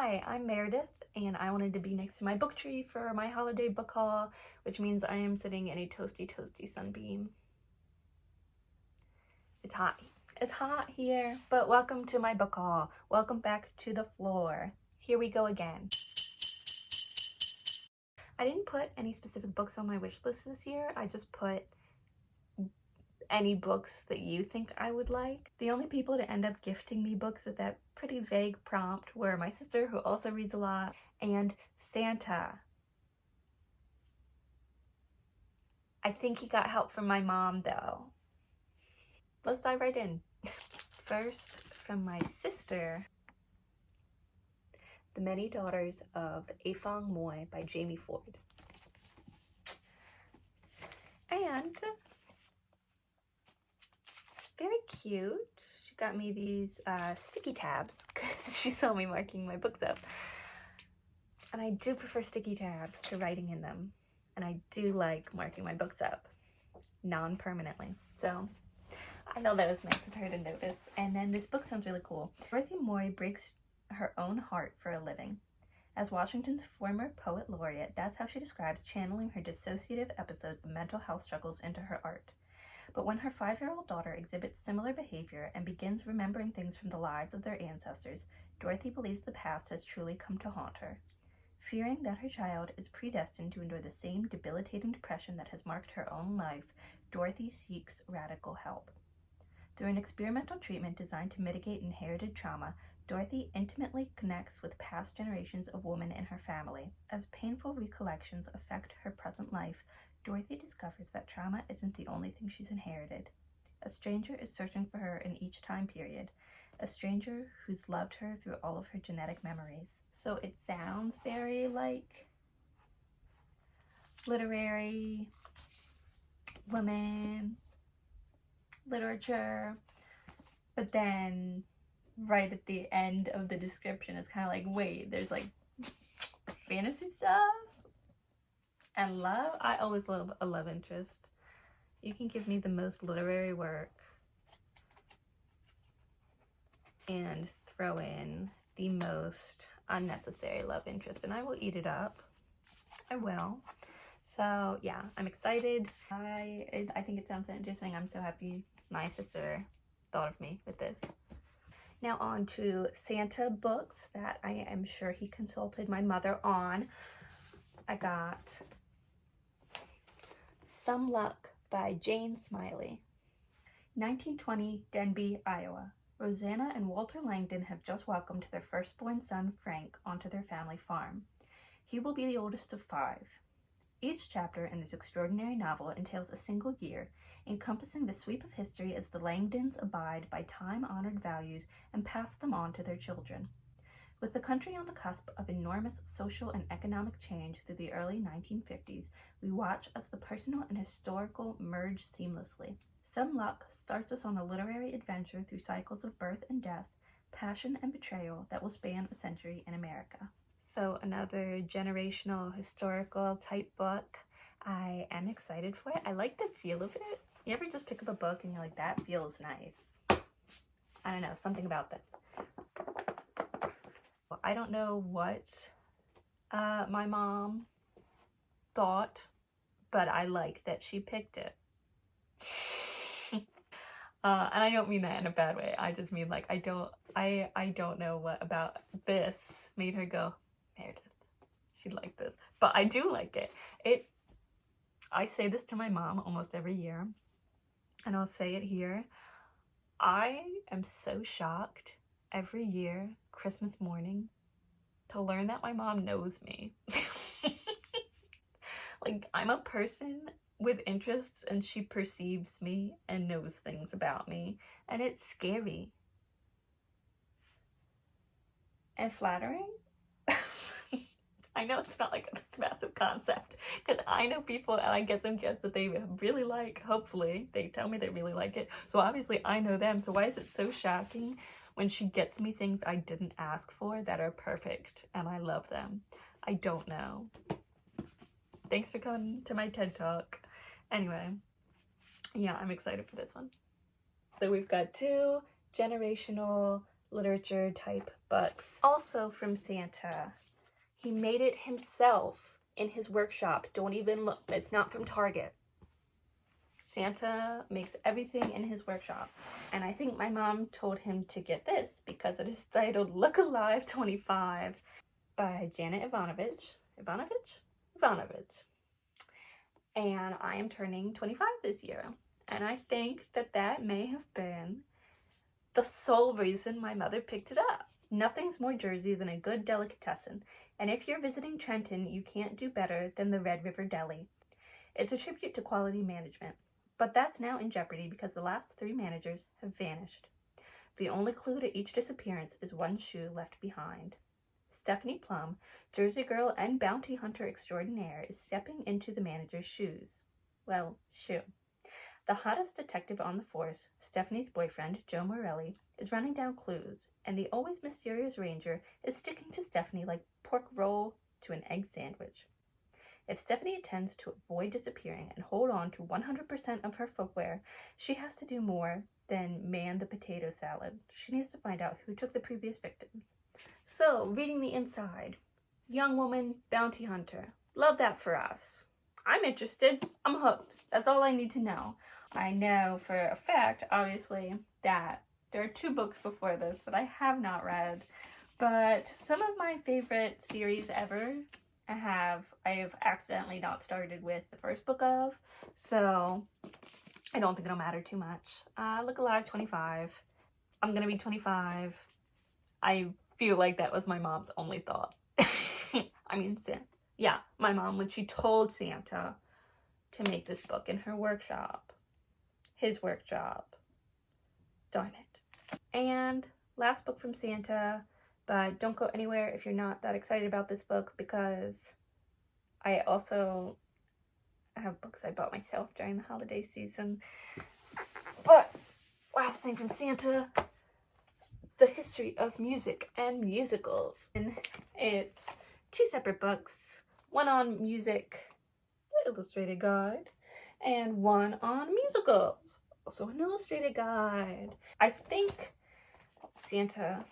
Hi, I'm Meredith, and I wanted to be next to my book tree for my holiday book haul, which means I am sitting in a toasty, toasty sunbeam. It's hot. It's hot here, but welcome to my book haul. Welcome back to the floor. Here we go again. I didn't put any specific books on my wish list this year. I just put any books that you think I would like. The only people to end up gifting me books with that pretty vague prompt were my sister, who also reads a lot, and Santa. I think he got help from my mom though. Let's dive right in. First, from my sister, The Many Daughters of Afong Moy by Jamie Ford. And very cute. She got me these sticky tabs because she saw me marking my books up. And I do prefer sticky tabs to writing in them. And I do like marking my books up non-permanently. So I thought that was nice of her to notice. And then this book sounds really cool. Dorothy Moy breaks her own heart for a living. As Washington's former poet laureate, that's how she describes channeling her dissociative episodes of mental health struggles into her art. But when her 5-year-old daughter exhibits similar behavior and begins remembering things from the lives of their ancestors, Dorothy believes the past has truly come to haunt her. Fearing that her child is predestined to endure the same debilitating depression that has marked her own life, Dorothy seeks radical help. Through an experimental treatment designed to mitigate inherited trauma, Dorothy intimately connects with past generations of women in her family. As painful recollections affect her present life, Dorothy discovers that trauma isn't the only thing she's inherited. A stranger is searching for her in each time period, a stranger who's loved her through all of her genetic memories. So it sounds very like literary women literature, but then right at the end of the description it's kind of like, wait, there's like fantasy stuff and love. I always love a love interest. You can give me the most literary work and throw in the most unnecessary love interest and I will eat it up. I will. So yeah, I'm excited. I think it sounds interesting. I'm so happy my sister thought of me with this. Now on to Santa books that I am sure he consulted my mother on. I got Some Luck by Jane Smiley. 1920, Denby, Iowa. Rosanna and Walter Langdon have just welcomed their firstborn son, Frank, onto their family farm. He will be the oldest of 5. Each chapter in this extraordinary novel entails a single year, encompassing the sweep of history as the Langdons abide by time-honored values and pass them on to their children. With the country on the cusp of enormous social and economic change through the early 1950s, we watch as the personal and historical merge seamlessly. Some Luck starts us on a literary adventure through cycles of birth and death, passion and betrayal that will span a century in America. So another generational historical type book. I am excited for it. I like the feel of it. You ever just pick up a book and you're like, that feels nice? I don't know, something about this. I don't know what my mom thought, but I like that she picked it. And I don't mean that in a bad way. I just mean like I don't know what about this made her go, Meredith, she'd like this. But I do like it. I say this to my mom almost every year, and I'll say it here. I am so shocked every year, Christmas morning, to learn that my mom knows me. Like, I'm a person with interests and she perceives me and knows things about me, and it's scary and flattering. I know it's not like this massive concept, because I know people and I get them gifts that they really like. Hopefully they tell me they really like it, so obviously I know them. So why is it so shocking when she gets me things I didn't ask for that are perfect and I love them? I don't know. Thanks for coming to my TED Talk. Anyway, yeah, I'm excited for this one. So we've got 2 generational literature type books. Also from Santa, he made it himself in his workshop. Don't even look, it's not from Target. Santa makes everything in his workshop. And I think my mom told him to get this because it is titled Look Alive 25 by Janet Ivanovich. Ivanovich. And I am turning 25 this year. And I think that that may have been the sole reason my mother picked it up. Nothing's more Jersey than a good delicatessen. And if you're visiting Trenton, you can't do better than the Red River Deli. It's a tribute to quality management. But that's now in jeopardy because the last 3 managers have vanished. The only clue to each disappearance is one shoe left behind. Stephanie Plum, Jersey girl and bounty hunter extraordinaire, is stepping into the manager's shoes. Well, shoe. The hottest detective on the force, Stephanie's boyfriend, Joe Morelli, is running down clues, and the always mysterious ranger is sticking to Stephanie like pork roll to an egg sandwich. If Stephanie intends to avoid disappearing and hold on to 100% of her footwear, she has to do more than man the potato salad. She needs to find out who took the previous victims. So, reading the inside. Young woman, bounty hunter. Love that for us. I'm interested. I'm hooked. That's all I need to know. I know for a fact, obviously, that there are 2 books before this that I have not read. But some of my favorite series ever I have accidentally not started with the first book of, so I don't think it'll matter too much. Look Alive 25. I'm gonna be 25. I feel like that was my mom's only thought. I mean, yeah, my mom, when she told Santa to make this book in her workshop, his workshop. Darn it. And last book from Santa. But don't go anywhere if you're not that excited about this book, because I also have books I bought myself during the holiday season. But last thing from Santa, The History of Music and Musicals. And it's 2 separate books, one on music, illustrated guide, and one on musicals, also an illustrated guide. I think Santa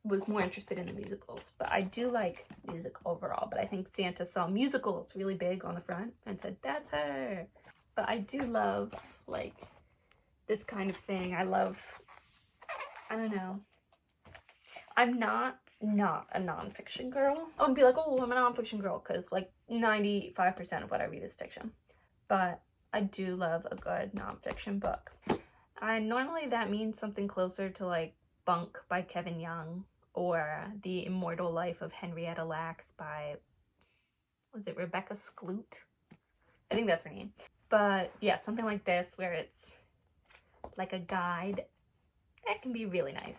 was more interested in the musicals, but I do like music overall. But I think Santa saw musicals really big on the front and said, that's her. But I do love, like, this kind of thing. I don't know. I'm not a nonfiction girl. I wouldn't be like, oh, I'm a nonfiction girl, because, like, 95% of what I read is fiction. But I do love a good nonfiction book. And normally that means something closer to, like, Bunk by Kevin Young, or The Immortal Life of Henrietta Lacks by, was it Rebecca Skloot? I think that's her name. But yeah, something like this where it's like a guide. That can be really nice.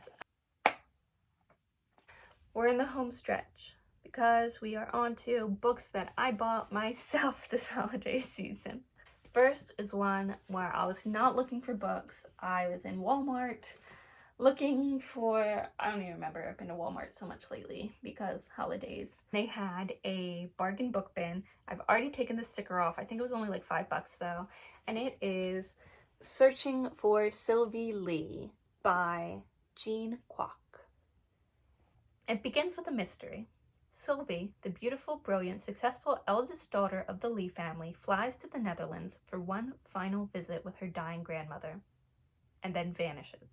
We're in the home stretch because we are on to books that I bought myself this holiday season. First is one where I was not looking for books. I was in Walmart looking for, I don't even remember, I've been to Walmart so much lately because holidays. They had a bargain book bin. I've already taken the sticker off. I think it was only like $5 though. And it is Searching for Sylvie Lee by Jean Kwok. It begins with a mystery. Sylvie, the beautiful, brilliant, successful eldest daughter of the Lee family, flies to the Netherlands for one final visit with her dying grandmother, and then vanishes.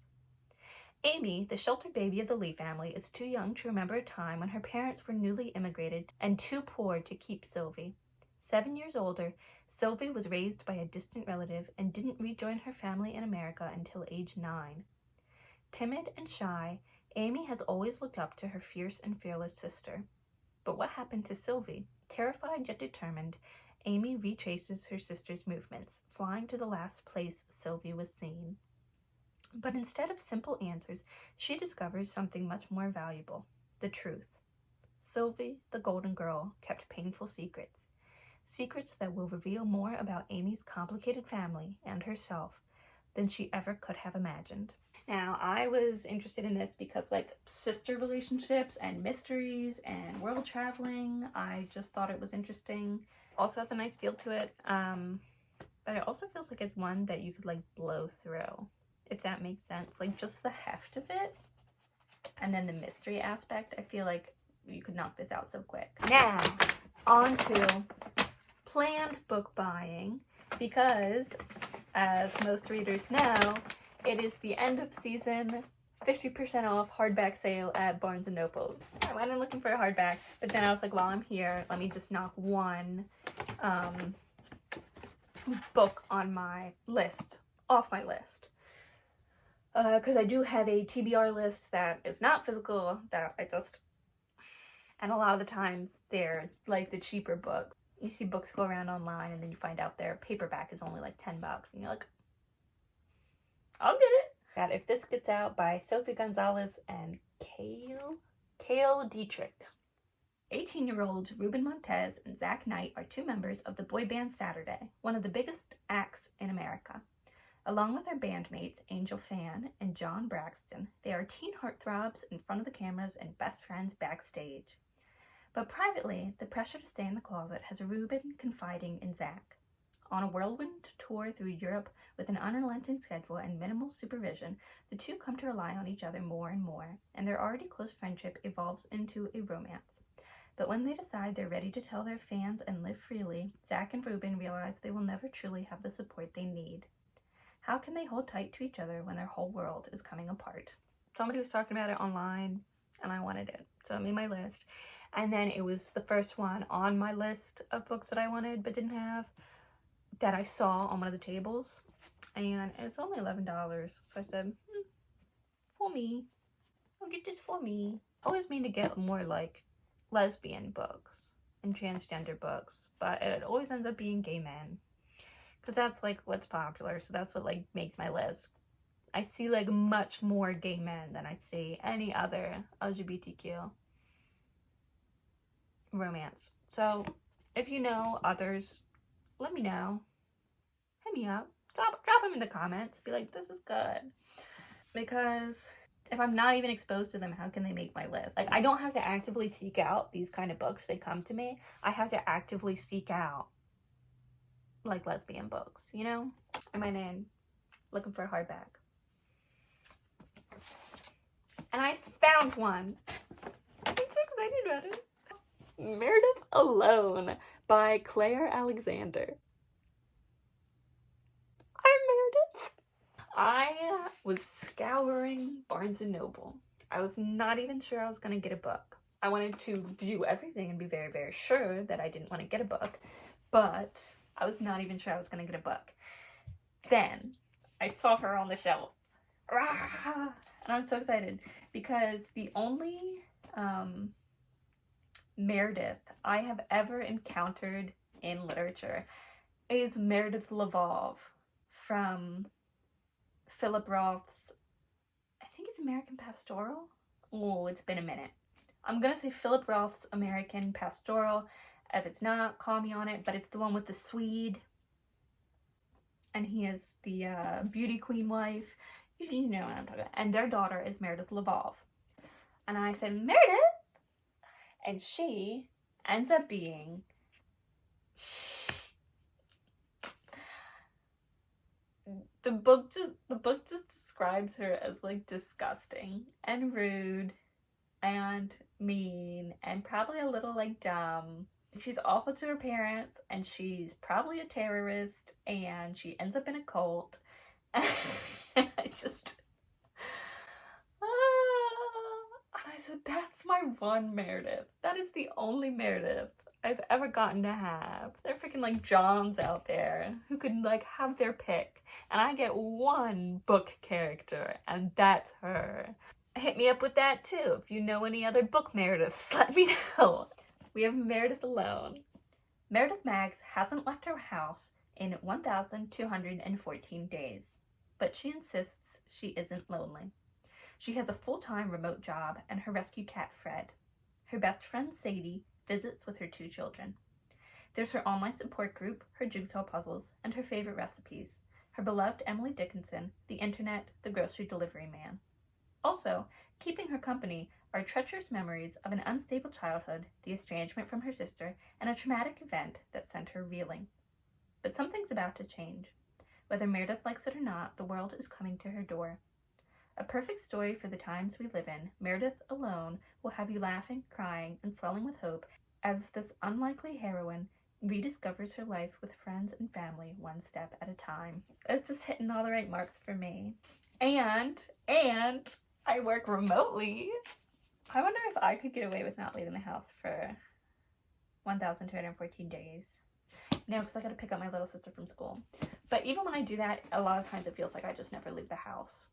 Amy, the sheltered baby of the Lee family, is too young to remember a time when her parents were newly immigrated and too poor to keep Sylvie. 7 years older, Sylvie was raised by a distant relative and didn't rejoin her family in America until age 9. Timid and shy, Amy has always looked up to her fierce and fearless sister. But what happened to Sylvie? Terrified yet determined, Amy retraces her sister's movements, flying to the last place Sylvie was seen. But instead of simple answers, she discovers something much more valuable, the truth. Sylvie, the Golden Girl, kept painful secrets. Secrets that will reveal more about Amy's complicated family and herself than she ever could have imagined. Now, I was interested in this because, like, sister relationships and mysteries and world traveling, I just thought it was interesting. Also has a nice feel to it, but it also feels like it's one that you could, like, blow through. if that makes sense. Like, just the heft of it, and then the mystery aspect. I feel like you could knock this out so quick. Now, on to planned book buying, because, as most readers know, it is the end of season 50% off hardback sale at Barnes & Noble. I went in looking for a hardback, but then I was like, while I'm here, let me just knock one book on my list, off my list. Because I do have a TBR list that is not physical, that I just... And a lot of the times, they're like the cheaper books. You see books go around online, and then you find out their paperback is only like $10, and you're like, I'll get it. That If This Gets Out by Sophie Gonzalez and Cale Dietrich. 18-year-old Ruben Montez and Zach Knight are two members of the boy band Saturday, one of the biggest acts in America. Along with their bandmates, Angel Fan and John Braxton, they are teen heartthrobs in front of the cameras and best friends backstage. But privately, the pressure to stay in the closet has Ruben confiding in Zach. On a whirlwind tour through Europe with an unrelenting schedule and minimal supervision, the two come to rely on each other more and more, and their already close friendship evolves into a romance. But when they decide they're ready to tell their fans and live freely, Zach and Ruben realize they will never truly have the support they need. How can they hold tight to each other when their whole world is coming apart? Somebody was talking about it online, and I wanted it, so I made my list. And then it was the first one on my list of books that I wanted but didn't have, that I saw on one of the tables, and it was only $11. So I said, for me, I'll get this for me. I always mean to get more like lesbian books and transgender books, but it always ends up being gay men, because that's like what's popular. So that's what like makes my list. I see like much more gay men than I see any other LGBTQ romance. So if you know others, let me know. Hit me up. Drop them in the comments. Be like, this is good. Because if I'm not even exposed to them, how can they make my list? Like, I don't have to actively seek out these kind of books. They come to me. I have to actively seek out, like, lesbian books, you know? I went in looking for a hardback. And I found one. I'm so excited about it. Meredith Alone by Claire Alexander. I was scouring Barnes & Noble. I was not even sure I was going to get a book. I wanted to view everything and be very, very sure that I didn't want to get a book, but I was not even sure I was going to get a book. Then I saw her on the shelf. And I'm so excited because the only Meredith I have ever encountered in literature is Meredith Lvov from Philip Roth's, I think it's American Pastoral? Oh, it's been a minute. I'm gonna say Philip Roth's American Pastoral. If it's not, call me on it, but it's the one with the Swede. And he is the beauty queen wife. You know what I'm talking about. And their daughter is Meredith Lvov. And I said, Meredith? And she ends up being... The book just describes her as like disgusting and rude and mean and probably a little like dumb. She's awful to her parents, and she's probably a terrorist, and she ends up in a cult. And I just and I said, that's my one Meredith. That is the only Meredith I've ever gotten to have. They're freaking like Johns out there who could like have their pick, and I get one book character, and that's her. Hit me up with that too. If you know any other book Merediths, let me know. We have Meredith Alone. Meredith Maggs hasn't left her house in 1,214 days, but she insists she isn't lonely. She has a full-time remote job and her rescue cat Fred. Her best friend Sadie visits with her 2 children. There's her online support group, her jigsaw puzzles, and her favorite recipes, her beloved Emily Dickinson, the internet, the grocery delivery man. Also, keeping her company are treacherous memories of an unstable childhood, the estrangement from her sister, and a traumatic event that sent her reeling. But something's about to change. Whether Meredith likes it or not, the world is coming to her door. A perfect story for the times we live in, Meredith alone will have you laughing, crying, and swelling with hope as this unlikely heroine rediscovers her life with friends and family one step at a time. It's just hitting all the right marks for me. And I work remotely. I wonder if I could get away with not leaving the house for 1,214 days. No, because I got to pick up my little sister from school. But even when I do that, a lot of times it feels like I just never leave the house.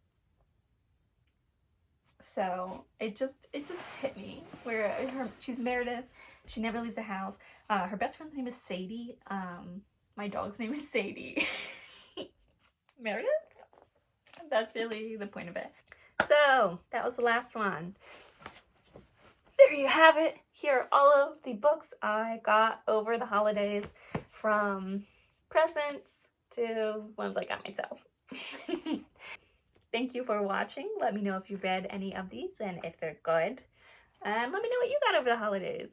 So it just hit me where she's Meredith. She never leaves the house. Her best friend's name is Sadie. My dog's name is Sadie. Meredith? That's really the point of it. So that was the last one. There you have it. Here are all of the books I got over the holidays, from presents to ones I got myself. Thank you for watching. Let me know if you read any of these and if they're good. And let me know what you got over the holidays.